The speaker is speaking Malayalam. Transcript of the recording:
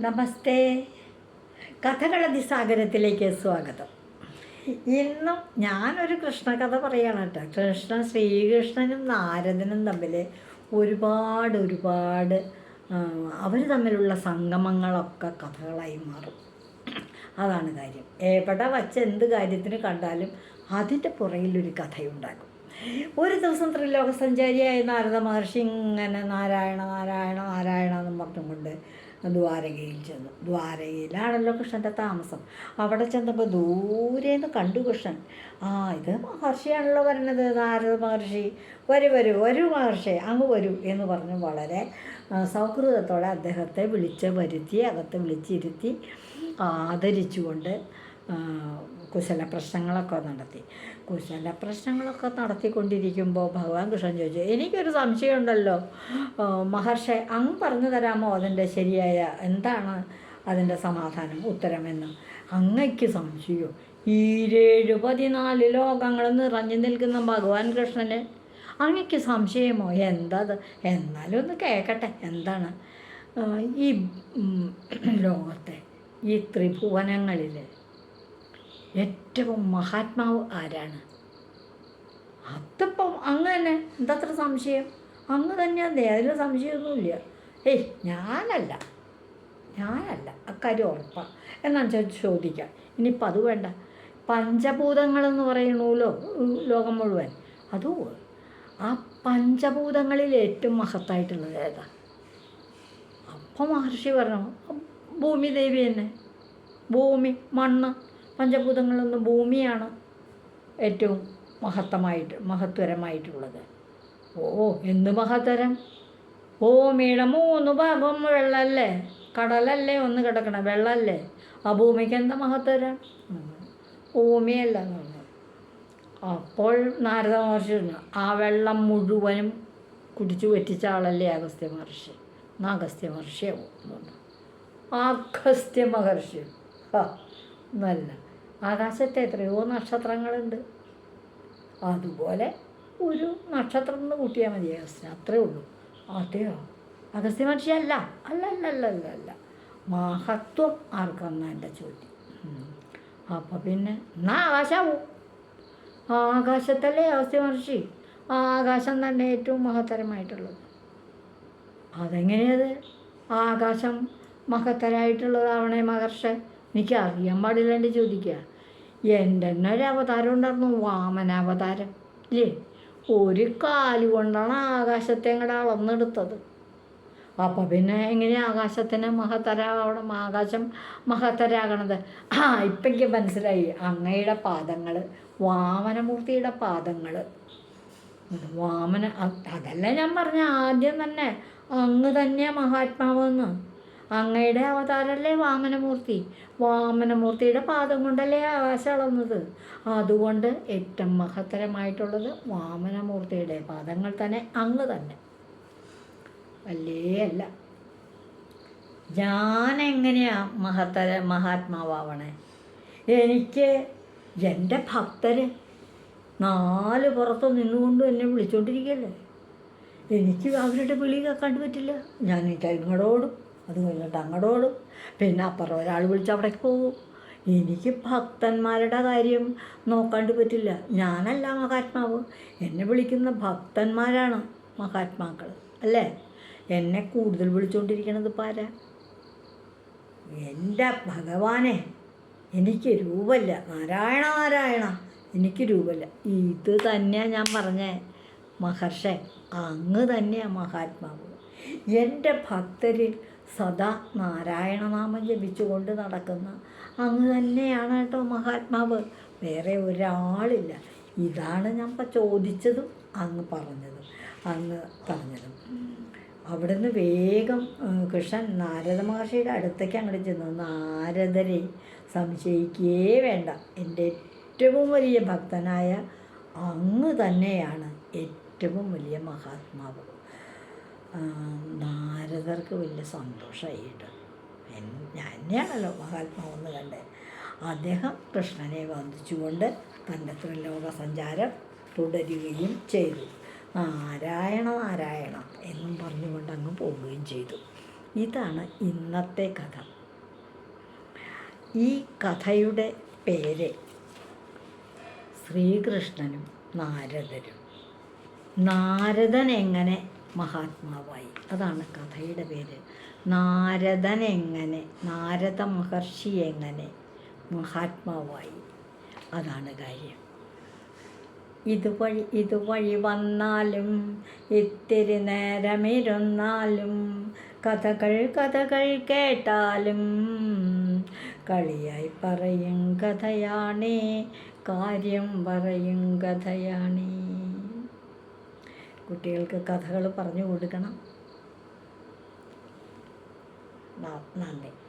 നമസ്തേ. കഥകളതിസാഗരത്തിലേക്ക് സ്വാഗതം. ഇന്നും ഞാനൊരു കൃഷ്ണകഥ പറയുകയാണ് കേട്ടോ. ശ്രീകൃഷ്ണനും നാരദനും തമ്മിൽ ഒരുപാട് അവർ തമ്മിലുള്ള സംഗമങ്ങളൊക്കെ കഥകളായി മാറും. അതാണ് കാര്യം. എവിടെ വച്ച് എന്ത് കാര്യത്തിന് കണ്ടാലും അതിൻ്റെ പുറകിലൊരു കഥയുണ്ടാകും. ഒരു ദിവസം ത്രിലോക സഞ്ചാരിയായ നാരദ മഹർഷി ഇങ്ങനെ നാരായണ നാരായണ നാരായണ എന്നും പറഞ്ഞുകൊണ്ട് ദ്വാരകയിൽ ചെന്നു. ദ്വാരകയിലാണല്ലോ കൃഷ്ണൻ്റെ താമസം. അവിടെ ചെന്നപ്പോൾ ദൂരേന്ന് കണ്ടു കൃഷ്ണൻ. ഇത് മഹർഷിയാണല്ലോ വരണത്, നാരദ മഹർഷി. വരൂ മഹർഷി, അങ്ങ് വരൂ എന്ന് പറഞ്ഞു വളരെ സൗഹൃദത്തോടെ അദ്ദേഹത്തെ വരുത്തി അകത്ത് വിളിച്ചിരുത്തി ആദരിച്ചുകൊണ്ട് കുശലപ്രശ്നങ്ങളൊക്കെ നടത്തിക്കൊണ്ടിരിക്കുമ്പോൾ ഭഗവാൻ കൃഷ്ണൻ ചോദിച്ചു, എനിക്കൊരു സംശയമുണ്ടല്ലോ മഹർഷി, അങ്ങ് പറഞ്ഞു തരാമോ അതിൻ്റെ ശരിയായ എന്താണ് അതിൻ്റെ സമാധാനം ഉത്തരമെന്ന്? അങ്ങയ്ക്ക് സംശയമോ? 14 ലോകങ്ങൾ നിറഞ്ഞു നിൽക്കുന്ന ഭഗവാൻ കൃഷ്ണന് അങ്ങയ്ക്ക് സംശയമോ? എന്തത്? എന്നാലും ഒന്ന് കേൾക്കട്ടെ. എന്താണ് ഈ ലോകത്തെ ഈ ത്രിഭുവനങ്ങളിൽ ഏറ്റവും മഹാത്മാവ് ആരാണ്? അതിപ്പം അങ്ങ് തന്നെ, എന്തത്ര സംശയം? അങ്ങ് തന്നെയാണ്, അതിൽ സംശയമൊന്നുമില്ല. ഞാനല്ല അക്കാര്യം ഉറപ്പാണ്. എന്നാണ് ചോദിക്കാം. ഇനിയിപ്പോൾ അത് വേണ്ട. പഞ്ചഭൂതങ്ങളെന്ന് പറയണമല്ലോ ലോകം മുഴുവൻ. അതോ ആ പഞ്ചഭൂതങ്ങളിൽ ഏറ്റവും മഹത്തായിട്ടുള്ളത് ഏതാ? അപ്പം മഹർഷി പറഞ്ഞു, ഭൂമി ദേവി തന്നെ. ഭൂമി, മണ്ണ്, പഞ്ചഭൂതങ്ങളൊന്നും ഭൂമിയാണ് ഏറ്റവും മഹത്വരമായിട്ടുള്ളത്. എന്ത് മഹത്തരം? ഭൂമിയുടെ 3 ഭാഗം വെള്ളമല്ലേ, കടലല്ലേ ഒന്ന് കിടക്കണം, വെള്ളമല്ലേ. ആ ഭൂമിക്ക് എന്താ മഹത്തരം? ഭൂമിയല്ല എന്ന് പറഞ്ഞു. അപ്പോൾ നാരദ മഹർഷി ആ വെള്ളം മുഴുവനും കുടിച്ചു വറ്റിച്ച ആളല്ലേ അഗസ്ത്യ മഹർഷി. അഗസ്ത്യ മഹർഷിയാവും. അഗസ്ത്യ മഹർഷി നല്ല. ആകാശത്തെ എത്രയോ നക്ഷത്രങ്ങളുണ്ട്, അതുപോലെ ഒരു നക്ഷത്രം എന്ന് കൂട്ടിയാൽ മതി അഗസ്ത്യ, അത്രേ ഉള്ളൂ. അതെയോ? അഗസ്ത്യ മഹർഷി അല്ല. മഹത്വം ആർക്കെന്നാ എൻ്റെ ചോദ്യം. അപ്പം പിന്നെ എന്നാ ആകാശാവും. ആകാശത്തല്ലേ അഗസ്ത്യ മഹർഷി? ആകാശം തന്നെ ഏറ്റവും മഹത്തരമായിട്ടുള്ളത്. അതെങ്ങനെയത് ആകാശം മഹത്തരമായിട്ടുള്ളതാവണേ മഹർഷി? എനിക്ക് അറിയാൻ പാടില്ലാണ്ട് ചോദിക്കുക. എൻ്റെ തന്നെ ഒരു അവതാരം ഉണ്ടായിരുന്നു, വാമനാവതാരം ഇല്ലേ? ഒരു കാല് കൊണ്ടാണ് ആകാശത്തെ അങ്ങോട്ട് അളന്നെടുത്തത്. അപ്പം പിന്നെ എങ്ങനെയാണ് ആകാശത്തിന് മഹത്തരാവണം, ആകാശം മഹത്തരാകണത്? ഇപ്പം എനിക്ക് മനസ്സിലായി. അങ്ങയുടെ പാദങ്ങൾ, വാമനമൂർത്തിയുടെ പാദങ്ങൾ. അതല്ല ഞാൻ പറഞ്ഞ ആദ്യം തന്നെ, അങ്ങ് തന്നെയാണ് മഹാത്മാവെന്ന്. അങ്ങയുടെ അവതാരമല്ലേ വാമനമൂർത്തിയുടെ പാദം കൊണ്ടല്ലേ ആകാശം അളന്നത്. അതുകൊണ്ട് ഏറ്റവും മഹത്തരമായിട്ടുള്ളത് വാമനമൂർത്തിയുടെ പാദങ്ങൾ തന്നെ, അങ്ങ് തന്നെ. അല്ല. ഞാനെങ്ങനെയാ മഹാത്മാവണേ? എനിക്ക് എൻ്റെ ഭക്തർ 4 പുറത്ത് നിന്നുകൊണ്ടും എന്നെ വിളിച്ചുകൊണ്ടിരിക്കുകയല്ലേ. എനിക്ക് അവരുടെ വിളി കേൾക്കാണ്ട് പറ്റില്ല. ഞാൻ ഇങ്ങോട്ടോടും, അത് കഴിഞ്ഞിട്ട് അങ്ങോട്ടോടും, പിന്നെ അപ്പുറം ഒരാൾ വിളിച്ച് അവിടേക്ക് പോകും. എനിക്ക് ഭക്തന്മാരുടെ കാര്യം നോക്കാണ്ട് പറ്റില്ല. ഞാനല്ല മഹാത്മാവ്, എന്നെ വിളിക്കുന്ന ഭക്തന്മാരാണ് മഹാത്മാക്കൾ അല്ലേ. എന്നെ കൂടുതൽ വിളിച്ചുകൊണ്ടിരിക്കണത് പാരാ? എൻ്റെ ഭഗവാനെ, എനിക്ക് രൂപമില്ല. നാരായണ എനിക്ക് രൂപമില്ല. ഇത് തന്നെയാണ് ഞാൻ പറഞ്ഞേ മഹർഷി, അങ്ങ് തന്നെയാണ് മഹാത്മാവ്. എൻ്റെ ഭക്തരിൽ സദാ നാരായണനാമം ജപിച്ചുകൊണ്ട് നടക്കുന്ന അങ്ങ് തന്നെയാണ് കേട്ടോ മഹാത്മാവ്, വേറെ ഒരാളില്ല. ഇതാണ് ഞാൻ ചോദിച്ചതും അങ്ങ് പറഞ്ഞതും. അവിടുന്ന് വേഗം കൃഷ്ണൻ നാരദ മഹർഷിയുടെ അടുത്തേക്ക് അങ്ങോട്ട് ചെന്നു. നാരദരെ സംശയിക്കേ വേണ്ട, എൻ്റെ ഏറ്റവും വലിയ ഭക്തനായ അങ്ങ് തന്നെയാണ് ഏറ്റവും വലിയ മഹാത്മാവ്. നാരദർക്ക് വലിയ സന്തോഷമായിട്ട്, തന്നെയാണല്ലോ മഹാത്മാവെന്ന് കണ്ട് അദ്ദേഹം കൃഷ്ണനെ വന്ദിച്ചുകൊണ്ട് തൻ്റെ ത്രിലോക സഞ്ചാരം തുടരുകയും ചെയ്തു. നാരായണ എന്നും പറഞ്ഞുകൊണ്ട് അങ്ങ് പോവുകയും ചെയ്തു. ഇതാണ് ഇന്നത്തെ കഥ. ഈ കഥയുടെ പേര് ശ്രീകൃഷ്ണനും നാരദരും. നാരദൻ എങ്ങനെ മഹാത്മാവായി, അതാണ് കഥയുടെ പേര്. നാരദൻ എങ്ങനെ, നാരദ മഹർഷി എങ്ങനെ മഹാത്മാവായി, അതാണ് കാര്യം. ഇതുവഴി വന്നാലും ഇത്തിരി നേരമിരുന്നാലും കഥകൾ കേട്ടാലും കളിയായി പറയും കഥയാണേ, കാര്യം പറയും കഥയാണേ. കുട്ടികൾക്ക് കഥകൾ പറഞ്ഞു കൊടുക്കണം. നന്ദി.